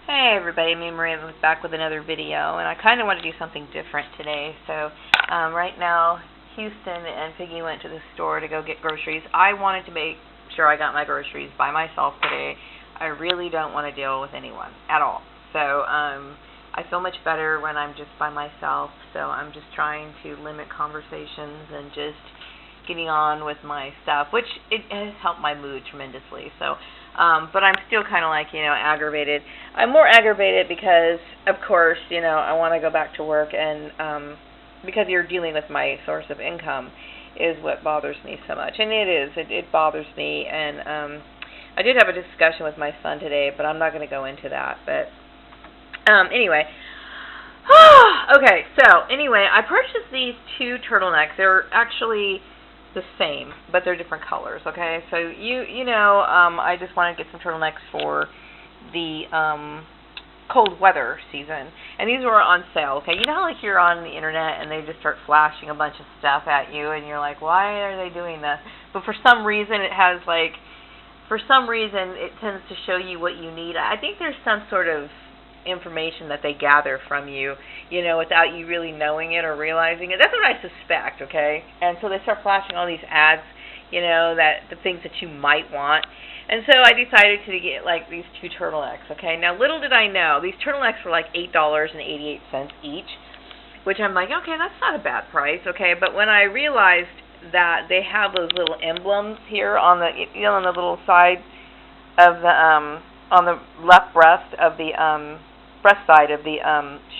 Hey everybody, me and Maria was back with another video, and I kind of want to do something different today. So right now, Houston and Piggy went to the store to go get groceries. I wanted to make sure I got my groceries by myself today. I really don't want to deal with anyone at all. So I feel much better when I'm just by myself, so I'm just trying to limit conversations and just getting on with my stuff, which it has helped my mood tremendously. So but I'm still kind of like, aggravated. I'm more aggravated because, of course, I want to go back to work, and because you're dealing with my source of income is what bothers me so much. And it bothers me, and I did have a discussion with my son today, but I'm not going to go into that. But anyway, okay, so anyway, I purchased these two turtlenecks. They're actually the same, but they're different colors, okay? So I just want to get some turtlenecks for the cold weather season, and these were on sale, okay? You know how like you're on the internet and they just start flashing a bunch of stuff at you, and you're like, why are they doing this? But for some reason it tends to show you what you need. I think there's some sort of information that they gather from you, without you really knowing it or realizing it. That's what I suspect, okay? And so they start flashing all these ads, that the things that you might want. And so I decided to get like these two turtlenecks, okay? Now little did I know, these turtlenecks were like $8.88 each, which I'm like, okay, that's not a bad price, okay? But when I realized that they have those little emblems here on the on the little side of the on the left breast of the breast side of the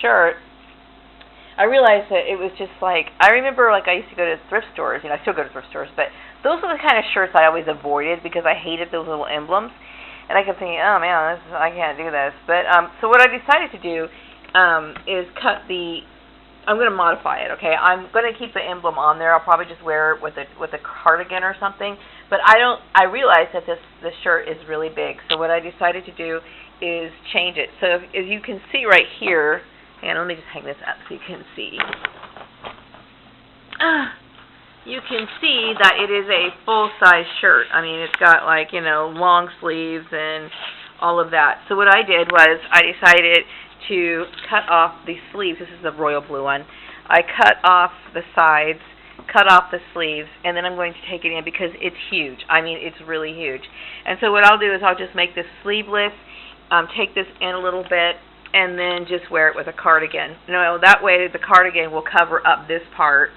shirt, I realized that it was just like, I remember like I used to go to thrift stores, I still go to thrift stores, but those were the kind of shirts I always avoided because I hated those little emblems, and I kept thinking, oh man, I can't do this. But so what I decided to do is I'm going to modify it, okay? I'm going to keep the emblem on there. I'll probably just wear it with a cardigan or something. But I realized that this shirt is really big. So what I decided to do is change it. So as you can see right here, and let me just hang this up so you can see. You can see that it is a full-size shirt. I mean, it's got like, long sleeves and all of that. So what I did was I decided to cut off the sleeves. This is the royal blue one. I cut off the sides, cut off the sleeves, and then I'm going to take it in because it's huge. I mean, it's really huge. And so what I'll do is I'll just make this sleeveless, take this in a little bit, and then just wear it with a cardigan. That way the cardigan will cover up this part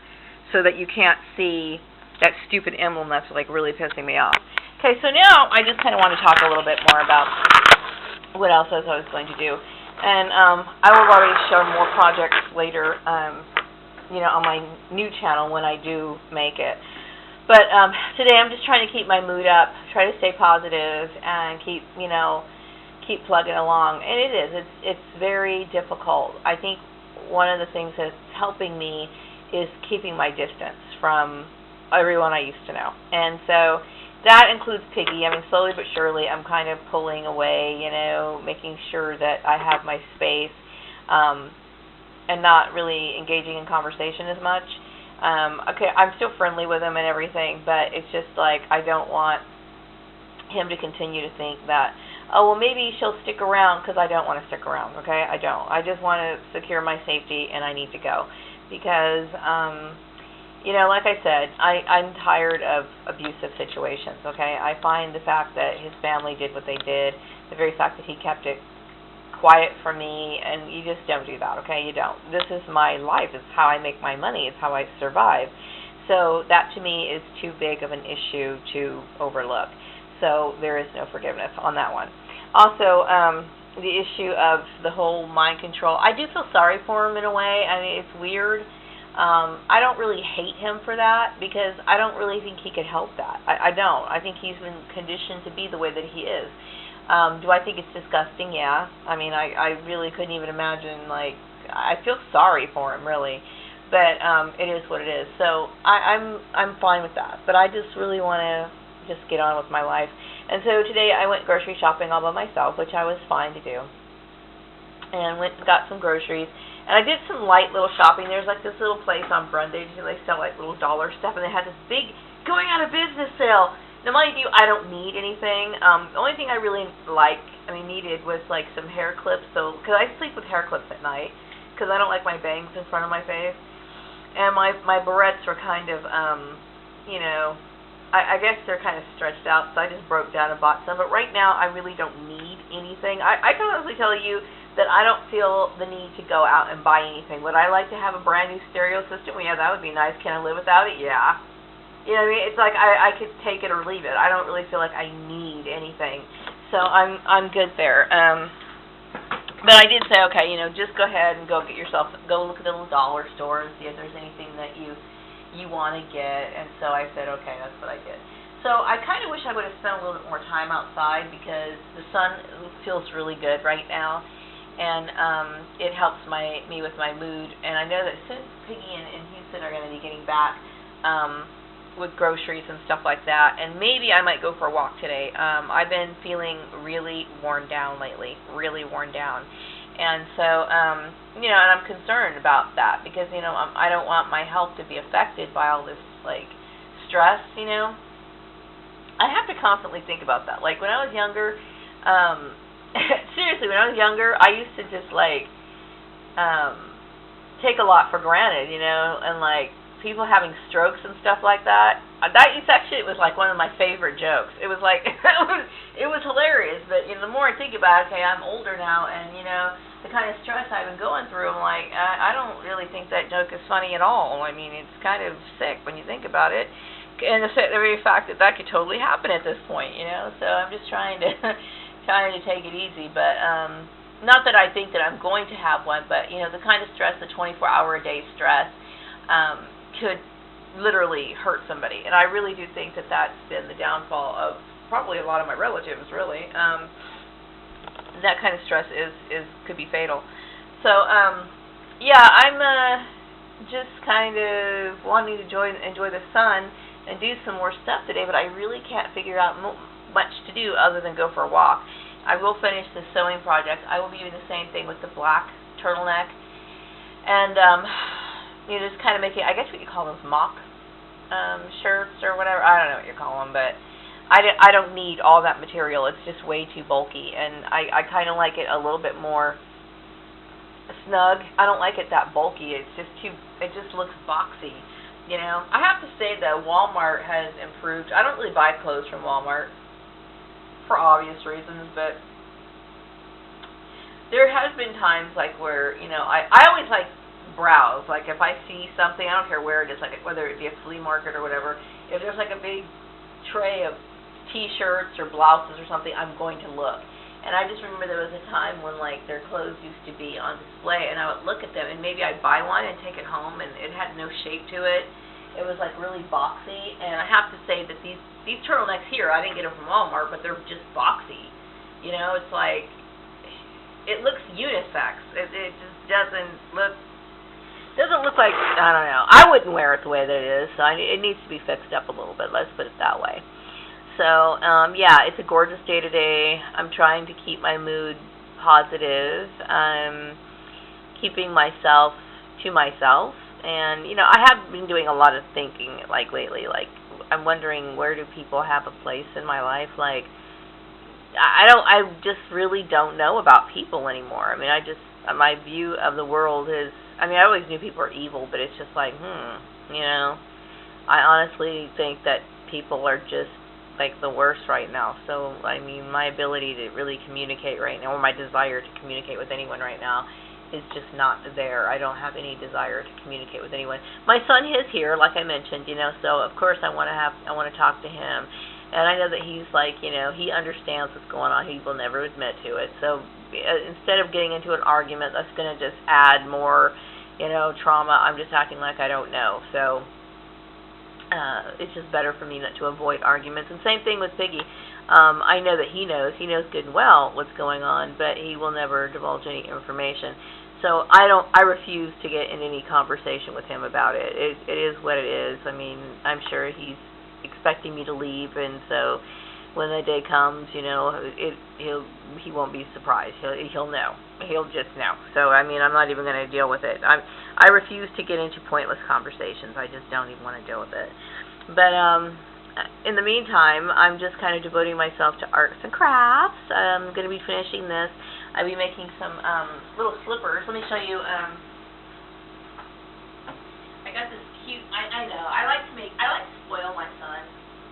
so that you can't see that stupid emblem that's like really pissing me off. Okay, so now I just kind of want to talk a little bit more about what else I was going to do. And I will already show more projects later, on my new channel when I do make it. But today I'm just trying to keep my mood up, try to stay positive, and keep plugging along. And it is. It's very difficult. I think one of the things that's helping me is keeping my distance from everyone I used to know. And so that includes Piggy. I mean, slowly but surely, I'm kind of pulling away, making sure that I have my space, and not really engaging in conversation as much. Okay, I'm still friendly with him and everything, but it's just like I don't want him to continue to think that, oh, well, maybe she'll stick around, because I don't want to stick around, okay? I don't. I just want to secure my safety, and I need to go. Because, like I said, I'm tired of abusive situations, okay? I find the fact that his family did what they did, the very fact that he kept it quiet from me, and you just don't do that, okay? You don't. This is my life. It's how I make my money. It's how I survive. So that, to me, is too big of an issue to overlook. So there is no forgiveness on that one. Also, the issue of the whole mind control, I do feel sorry for him in a way. I mean, it's weird. I don't really hate him for that because I don't really think he could help that. I don't. I think he's been conditioned to be the way that he is. Do I think it's disgusting? Yeah. I mean, I really couldn't even imagine, like, I feel sorry for him, really. But it is what it is. So I'm fine with that. But I just really want to just get on with my life. And so today I went grocery shopping all by myself, which I was fine to do. And went and got some groceries. And I did some light little shopping. There's like this little place on Brundage, and they sell like little dollar stuff, and they had this big going out of business sale. Now, mind you, I don't need anything. The only thing I really needed was like some hair clips. So, because I sleep with hair clips at night, because I don't like my bangs in front of my face, and my barrettes were kind of, you know, I guess they're kind of stretched out. So I just broke down and bought some. But right now, I really don't need anything. I can honestly tell you that I don't feel the need to go out and buy anything. Would I like to have a brand new stereo system? Well, yeah, that would be nice. Can I live without it? Yeah. You know what I mean? It's like I could take it or leave it. I don't really feel like I need anything. So I'm good there. But I did say, okay, you know, just go ahead and go look at the little dollar store and see if there's anything that you want to get. And so I said, okay, that's what I did. So I kind of wish I would have spent a little bit more time outside, because the sun feels really good right now, and it helps me with my mood. And I know that since Piggy and Houston are going to be getting back, with groceries and stuff like that, and maybe I might go for a walk today. I've been feeling really worn down lately, really worn down, and so you know, and I'm concerned about that, because you know, I don't want my health to be affected by all this like stress. You know, I have to constantly think about that. Like when I was younger, seriously, when I was younger, I used to just like take a lot for granted, you know, and like people having strokes and stuff like that. It was like one of my favorite jokes. It was like it was hilarious. But you know, the more I think about it, okay, I'm older now, and you know, the kind of stress I've been going through, I'm like, I don't really think that joke is funny at all. I mean, it's kind of sick when you think about it, and the very fact that could totally happen at this point, you know. So I'm just trying to take it easy, but not that I think that I'm going to have one, but you know, the kind of stress, the 24-hour-a-day stress, could literally hurt somebody, and I really do think that that's been the downfall of probably a lot of my relatives. Really, that kind of stress could be fatal. So yeah, I'm just kind of wanting to enjoy the sun and do some more stuff today, but I really can't figure out much to do other than go for a walk. I will finish the sewing project. I will be doing the same thing with the black turtleneck, and you know, just kind of making, I guess what you call those mock shirts or whatever. I don't know what you call them, but I don't need all that material. It's just way too bulky, and I kind of like it a little bit more snug. I don't like it that bulky. It's just it just looks boxy, you know. I have to say that Walmart has improved. I don't really buy clothes from Walmart for obvious reasons, but there has been times like where, you know, I always like browse. Like if I see something, I don't care where it is, like whether it be a flea market or whatever, if there's like a big tray of t-shirts or blouses or something, I'm going to look. And I just remember there was a time when like their clothes used to be on display, and I would look at them, and maybe I'd buy one and take it home, and it had no shape to it. It was like really boxy, and I have to say that these turtlenecks here, I didn't get them from Walmart, but they're just boxy. You know, it's like, it looks unisex. It just doesn't look like, I don't know. I wouldn't wear it the way that it is, so it needs to be fixed up a little bit. Let's put it that way. So, yeah, it's a gorgeous day today. I'm trying to keep my mood positive. I'm keeping myself to myself. And, you know, I have been doing a lot of thinking, like, lately. Like, I'm wondering, where do people have a place in my life? Like, I just really don't know about people anymore. I mean, my view of the world is, I mean, I always knew people are evil, but it's just like, you know, I honestly think that people are just like the worst right now. So, I mean, my ability to really communicate right now, or my desire to communicate with anyone right now, is just not there. I don't have any desire to communicate with anyone. My son is here, like I mentioned, you know, so of course I want to talk to him. And I know that he's like, you know, he understands what's going on. He will never admit to it. So instead of getting into an argument that's going to just add more, you know, trauma, I'm just acting like I don't know. So it's just better for me not to avoid arguments. And same thing with Piggy. I know that he knows good and well what's going on, but he will never divulge any information. So I refuse to get in any conversation with him about it. It is what it is. I mean, I'm sure he's expecting me to leave, and so when the day comes, you know, he won't be surprised. He'll know. He'll just know. So I mean, I'm not even going to deal with it. I refuse to get into pointless conversations. I just don't even want to deal with it. But in the meantime, I'm just kind of devoting myself to arts and crafts. I'm going to be finishing this. I'll be making some little slippers. Let me show you. I got this cute, I know, I like to spoil my son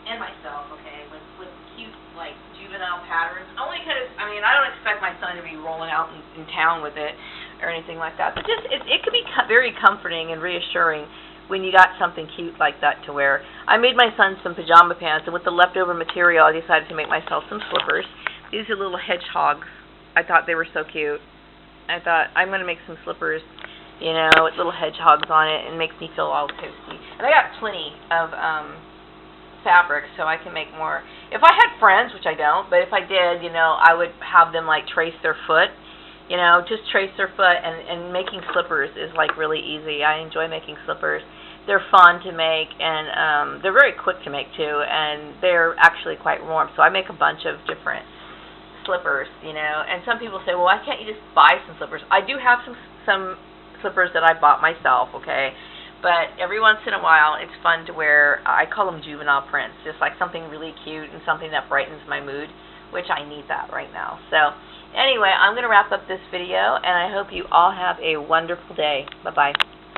and myself, okay, with cute, like, juvenile patterns. Only because, I mean, I don't expect my son to be rolling out in town with it or anything like that. But just, it can be very comforting and reassuring when you got something cute like that to wear. I made my son some pajama pants, and with the leftover material, I decided to make myself some slippers. These are little hedgehogs. I thought they were so cute. I thought, I'm going to make some slippers, you know, with little hedgehogs on it, and makes me feel all toasty. And I got plenty of fabric, so I can make more. If I had friends, which I don't, but if I did, you know, I would have them, like, trace their foot. You know, just trace their foot, and making slippers is, like, really easy. I enjoy making slippers. They're fun to make, and they're very quick to make, too, and they're actually quite warm. So I make a bunch of different slippers, you know, and some people say, well, why can't you just buy some slippers? I do have some slippers that I bought myself, okay, but every once in a while it's fun to wear. I call them juvenile prints, just like something really cute and something that brightens my mood, which I need that right now. So anyway, I'm going to wrap up this video, and I hope you all have a wonderful day. Bye-bye.